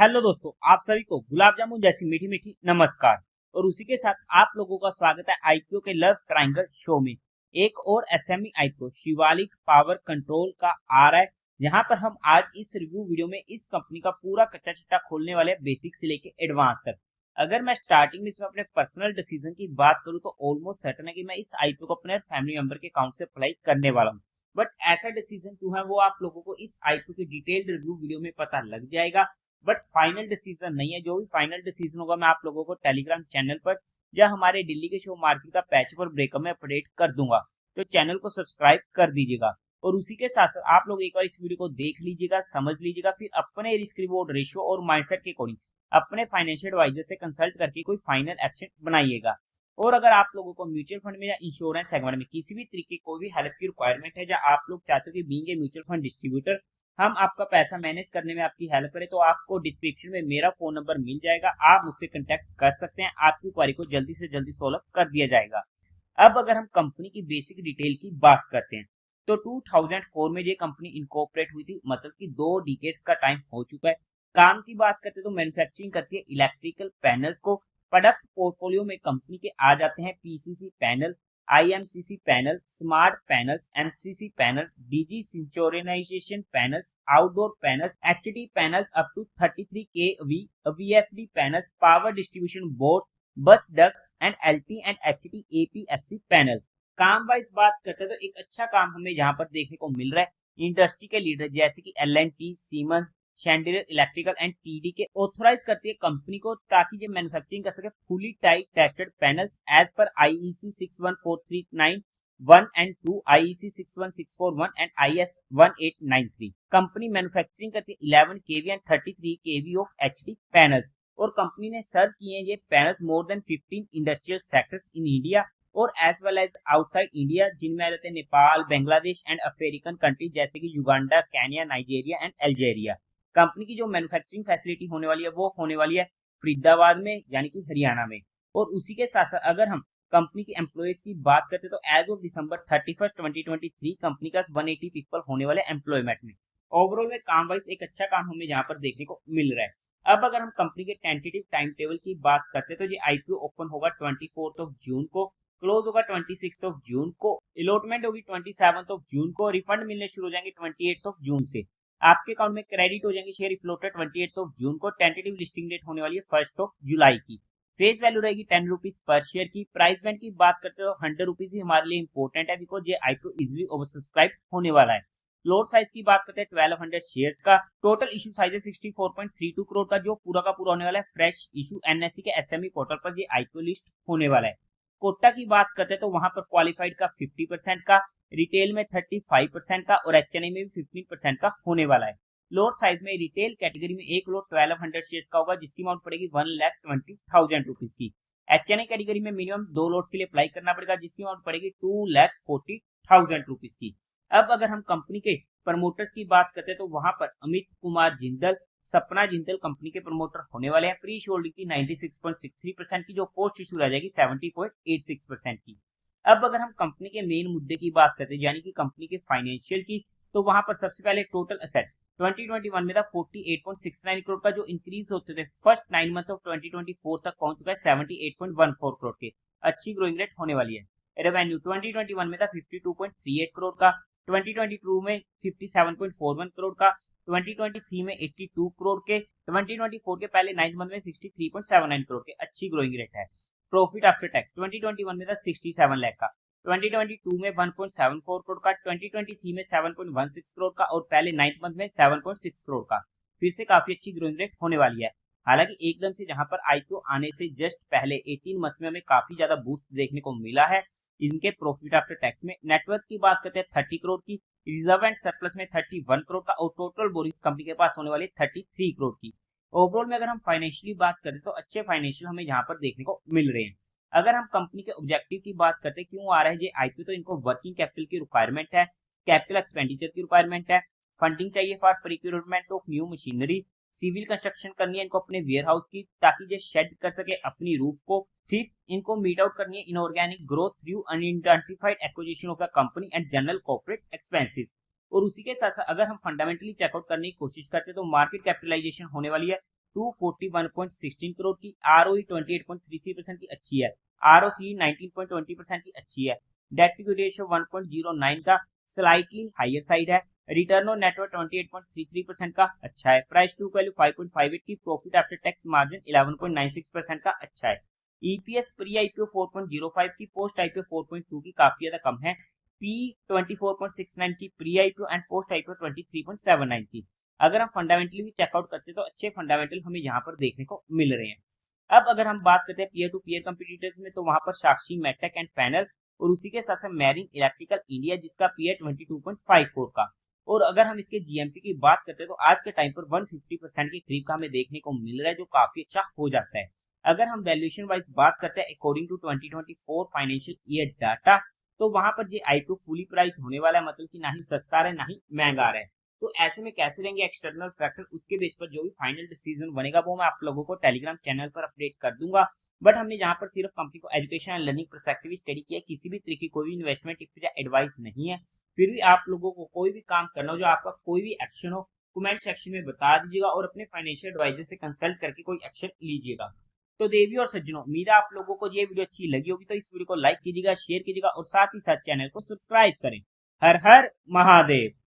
Hello दोस्तों, आप सभी को गुलाब जामुन जैसी मीठी मीठी नमस्कार। और उसी के साथ आप लोगों का स्वागत है आईपीओ के लव ट्रायंगल शो में। एक और SME IPO Shivalik power control का आ रहा है, जहां पर हम आज इस रिव्यू वीडियो में इस कंपनी का पूरा कच्चा चिट्ठा खोलने वाले हैं, बेसिक से लेके एडवांस तक। अगर मैं स्टार्टिंग में इसमें अपने पर्सनल डिसीजन की बात करूं तो ऑलमोस्ट सर्टेन है कि मैं इस आईपीओ को अपने फैमिली मेंबर के अकाउंट से अप्लाई करने वाला हूं। बट ऐसा डिसीजन क्यों है वो आप लोगों को इस आईपीओ की डिटेल्ड रिव्यू वीडियो में पता लग जाएगा। बट फाइनल डिसीजन नहीं है, जो भी फाइनल डिसीजन होगा मैं आप लोगों को टेलीग्राम चैनल पर या हमारे दिल्ली के शो मार्केट का पैच पर ब्रेकअप में अपडेट कर दूंगा। तो चैनल को सब्सक्राइब कर दीजिएगा। और उसी के साथ साथ आप लोग एक बार इस वीडियो को देख लीजिएगा, समझ लीजिएगा, फिर अपने रिस्क रिवॉर्ड रेशियो और माइंडसेट के अकॉर्डिंग अपने फाइनेंशियल एडवाइजर से कंसल्ट करके कोई फाइनल एक्शन बनाइएगा। और अगर आप लोगों को म्यूचुअल फंड में या इंश्योरेंस सेगमेंट में किसी भी तरीके की कोई भी हेल्प की रिक्वायरमेंट है, या आप लोग चाहते हो कि being a mutual fund distributor हम आपका पैसा मैनेज करने में आपकी हेल्प करें, तो आपको डिस्क्रिप्शन में मेरा फोन नंबर मिल जाएगा, आप मुझसे कांटेक्ट कर सकते हैं। आपकी क्वेरी को जल्दी से जल्दी सॉल्व कर दिया जाएगा। अब अगर हम कंपनी की बेसिक डिटेल की बात करते हैं तो 2004 में ये कंपनी इनकॉर्पोरेट हुई थी, मतलब कि 2 डिकेड्स का टाइम हो चुका है। काम की बात करते हैं तो मैन्युफैक्चरिंग करती है इलेक्ट्रिकल पैनल्स को। प्रोडक्ट पोर्टफोलियो में कंपनी के आ जाते हैं PCC panel, IMCC panel, smart panels, MCC panel, DG synchronisation panels, outdoor panels, HD panels up to 33 kV, VFD panels, power distribution board, bus ducts and LT and HD APFC panel. काम wise बात करते हैं तो एक अच्छा काम हमें यहाँ पर देखने को मिल रहा है। इंडस्ट्री के लीडर जैसे कि L&T, Siemens, Schneider electrical and TD के ऑथोराइज करती है कंपनी को, ताकि ये मैन्युफैक्चरिंग कर सके fully type tested panels as per IEC 61439 1 and 2, IEC 61641 and IS 1893। Company manufacturing करती है 11 kV and 33 kV of HD panels. और कंपनी ने सर्व किए हैं ये panels more than 15 industrial sectors in India और as well as outside India, जिनमें आ जाते हैं Nepal, Bangladesh and African country जैसे कि Uganda, Kenya, Nigeria and Algeria. Company की जो मैन्युफैक्चरिंग फैसिलिटी होने वाली है वो होने वाली है फरीदाबाद में, यानी कि हरियाणा में। और उसी के साथ साथ अगर हम कंपनी की एम्प्लॉयज की बात करते हैं तो एज ऑफ दिसंबर 31 2023 कंपनी का 180 पीपल होने वाले एम्प्लॉयमेंट में। ओवरऑल में काम वाइज एक अच्छा काम हमें यहाँ पर देखने को मिल रहा है। अब अगर हम कंपनी के टेंटेटिव टाइम टेबल की बात करते हैं तो ये आईपीओ ओपन होगा 24 जून को, क्लोज होगा 26 जून को, अलॉटमेंट होगी 27 जून को, रिफंड मिलने शुरू हो जाएंगे 28 जून से, आपके अकाउंट में क्रेडिट हो जाएंगे शेयर फ्लोटर 28 जून को। टेंटेटिव लिस्टिंग डेट होने वाली है 1 जुलाई की। फेस वैल्यू रहेगी 10 रुपीज पर शेयर की। प्राइस बैंड की बात करते हो 100 रुपीज ही हमारे लिए इंपॉर्टेंट है, बिकॉज ये आईपीओ इजिली ओवर सब्सक्राइब होने वाला है। फ्लोर साइज की बात करते हैं 1200 शेयर्स का। टोटल इशू साइज है 64.32 करोड़ का, जो पूरा का पूरा होने वाला है फ्रेश इशू। एनएससी के एसएमई पोर्टल पर ये आईपीओ लिस्ट होने वाला है। कोटा की बात करते हैं तो वहां पर क्वालिफाइड का 50% का, रिटेल में 35% का और एचएनआई में भी 15% का होने वाला है। लोट साइज में रिटेल कैटेगरी में एक लोट 1200 शेयर्स का होगा, जिसकी अमाउंट पड़ेगी 1,20,000 रुपीज की। एचएनआई कैटेगरी में मिनिमम 2 लोट्स के लिए अप्लाई करना पड़ेगा, जिसकी अमाउंट पड़ेगी 2,40,000 रुपीज की। अब अगर हम कंपनी के प्रमोटर्स की बात करते हैं तो वहां पर अमित कुमार जिंदल, सपना जिंदल कंपनी के प्रमोटर होने वाले हैं। प्री होल्डिंग की 96.63% की, जो पोस्ट इशू रह जाएगी 70.86% की। अब अगर हम कंपनी के मेन मुद्दे की बात करते हैं, यानी कि कंपनी के फाइनेंशियल की, तो वहां पर सबसे पहले टोटल असेट 2021 में था 48.69 करोड़ का, जो इंक्रीज होते थे फर्स्ट 9 मंथ ऑफ 2024 तक पहुंच चुका है 78.14 करोड़ के। अच्छी ग्रोइंग रेट होने वाली है। रेवेन्यू 2021 में था 52.38 करोड़ का, 2022 में 57.41 करोड़ का, 2023 में 82 करोड़ के, 2024 के पहले 9 मंथ में 63.79 करोड़ के। अच्छी ग्रोइंग रेट है। प्रॉफिट आफ्टर टैक्स 2021 में था 67 लाख का, 2022 में 1.74 करोड़ का, 2023 में 7.16 करोड़ का और पहले 9th मंथ में 7.6 करोड़ का। फिर से काफी अच्छी ग्रोइंग रेट होने वाली है। हालांकि एकदम से जहां पर आईपीओ आने से जस्ट पहले 18 मंथ में हमें काफी ज्यादा बूस्ट देखने को मिला है इनके प्रॉफिट आफ्टर टैक्स में। नेटवर्थ की बात करते हैं 30 करोड़ की, रिजर्व एंड सरप्लस में 31 करोड़ का और टोटल बोरिंग कंपनी के पास होने वाली 33 करोड़ की। ओवरऑल में अगर हम फाइनेंशियली बात करें तो अच्छे फाइनेंशियल हमें यहाँ पर देखने को मिल रहे हैं। अगर हम कंपनी के ऑब्जेक्टिव की बात करते हैं क्यों आ रहा है ये आईपीओ, तो इनको वर्किंग कैपिटल की रिक्वायरमेंट है, कैपिटल एक्सपेंडिचर की रिक्वायरमेंट है, फंडिंग चाहिए for procurement of new machinery, civil construction करनी है इनको अपने वेयर हाउस की ताकि ये शेड कर सके अपनी रूफ को। फिफ्थ, इनको मीट आउट करनी है inorganic growth through unidentified acquisition of the company and general corporate expenses. और उसी के साथ साथ अगर हम फंडामेंटली चेकआउट करने की कोशिश करते हैं तो मार्केट कैपिटलाइजेशन होने वाली है 241.16 करोड़ की, ROE 28.33% की अच्छी है, ROCE 19.20% की अच्छी है, डेट इक्विटी रेशियो 1.09 का स्लाइटली हायर साइड है, रिटर्न ऑन नेटवर्थ 28.33% का अच्छा है, प्राइस टू वैल्यू 5.58 की, प्रॉफिट आफ्टर टैक्स मार्जिन 11.96% का अच्छा है, ईपीएस प्री आईपीओ 4.05 की, पोस्ट आईपीओ 4.2 की, काफी ज्यादा कम है, पी 24.69 की pre IPO and post IPO 23.79 की। अगर हम फंडामेंटली भी चेकआउट करते तो अच्छे फंडामेंटल हमें यहाँ पर देखने को मिल रहे हैं। अब अगर हम बात करते हैं पीयर टू पीयर कंपटीटर्स में, तो वहां पर साक्षी, मेटक एंड पैनल, और उसी के साथ साथ मेरिन इलेक्ट्रिकल इंडिया जिसका पीयर 22.54 का। और अगर हम इसके जीएमपी की बात करते हैं तो आज के टाइम पर 150% के करीब का हमें देखने को मिल रहा है, जो काफी अच्छा हो जाता है। अगर हम वैल्यूएशन वाइज बात करते हैं according to 2024 financial year data, तो वहां पर ये आईपीओ फुली प्राइस्ड होने वाला है, मतलब कि ना ही सस्ता आ रहा है ना ही महंगा आ रहा है। तो ऐसे में कैसे रहेंगे एक्सटर्नल फैक्टर, उसके बेस पर जो भी फाइनल डिसीजन बनेगा वो मैं आप लोगों को टेलीग्राम चैनल पर अपडेट कर दूंगा। बट हमने यहाँ पर सिर्फ कंपनी को education and learning perspective study किया, किसी भी तरीके की कोई भी इन्वेस्टमेंट टिप या एडवाइस नहीं है। फिर भी आप लोगों को कोई भी काम करना हो, जो आपका कोई भी एक्शन हो, कमेंट सेक्शन में बता दीजिएगा और अपने फाइनेंशियल एडवाइजर से कंसल्ट करके कोई एक्शन लीजिएगा। तो देवी और सज्जनों, उम्मीद है आप लोगों को ये वीडियो अच्छी लगी होगी, तो इस वीडियो को लाइक कीजिएगा, शेयर कीजिएगा और साथ ही साथ चैनल को सब्सक्राइब करें। हर हर महादेव।